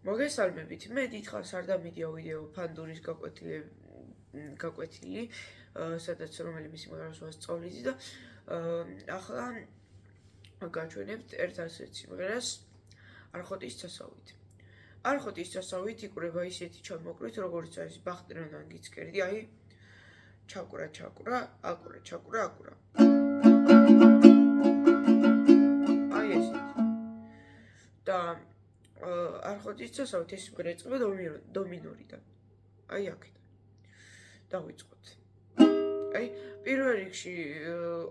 მოგესალმებით, მე დიდხანს არ დამიდია ვიდეო ფანდურის გაკვეთილი, სადაც რომელიმე სიმღერას ვასწავლით და ახლა გაჩვენებთ ერთ ასეთ სიმღერას არხოტის წასავით. არხოტის წასავით იკვრება ისეთი ჩამოკვით, როგორც არის ბახტრიან ანგიცკერდი, აი ჩაკურა, აკურა, ჩაკურა, აკურა. აი ესეთი. და არხოტის წასავით ეს სიმღერა იწყება დომინორიდან. აი აქედან. დავიწყოთ. აი პირველ რიგში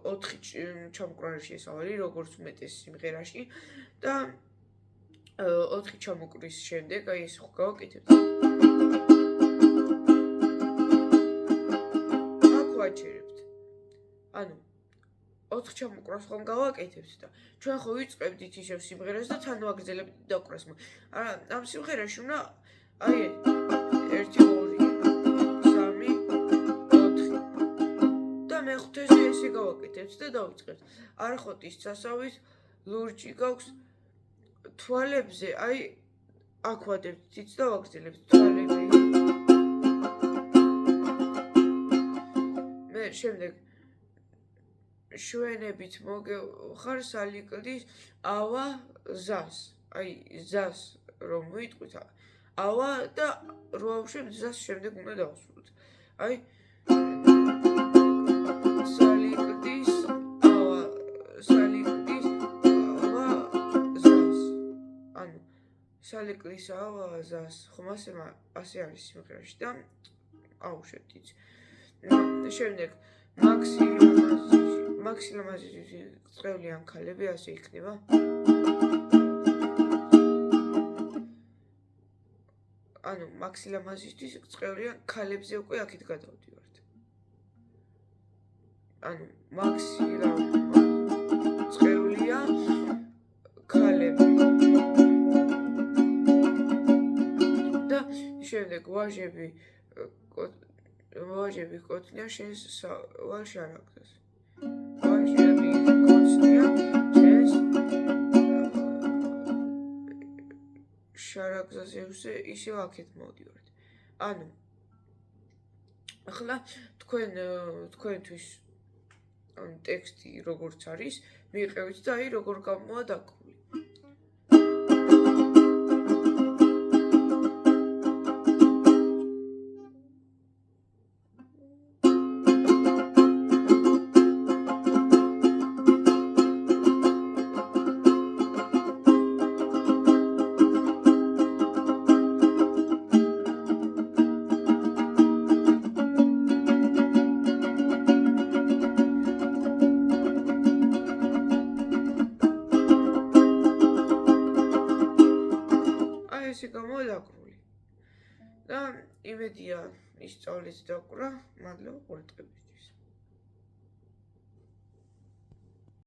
4 ჩამოკრა შესავალი, როგორც უმეტეს სიმღერაში და 4 ჩამოკრის შემდეგ აი ეს ხო გავაკეთებთ. აქ ვაჩერებთ. ანუ 4 ჩამოკრას ხომ გავაკეთებთ და ჩვენ ხო ვიწყებდით ისევ სიმღერას და თან ვაგრძელებთ დაკვრას. ამ სიმღერაში უნდა აი 1 2 3 4 და მეხუთეზე ესე გავაკეთებთ და დავიწყებთ. არხოტის წასავით ლურჯი გაქვს თვალებზე, აი აქ ვადებთ თიც და ვაგრძელებთ თვალები. მე შემდეგ შვენებით მოგეხარ სალიკლდის ავა ზას. აი ზას რომ ვიტყვით, ავა და როავშებ ზას შემდეგ უნდა დავსრულოთ. აი სალიკლდის ავა ზას. ანუ სალიკლდის ავა ზას. ხომ ასე არის სიმღერაში და აუშვებთ იც. შემდეგ მაქსილამაზის წრევლიან ქალები ასე იქნება. ანუ მაქსილამაზისთვის წრევლიან ქალებზე უკვე აქეთ გადავდივართ. ანუ წრევლია ქალები. და შემდეგ ვაჟები კოცნია შენს შარაგზას. ვაჟები კოცნია შენს შარაგზას ისევ აქეთ მოვდივართ. ანუ ახლა თქვენთვის ტექსტი როგორც არის, მიიღებით და აი როგორ გამოვა დაკვრილი. ესე გამოვა დაკვრული. და იმედია ისწავლეთ დაკვრა, მადლობა ყურადღებისთვის.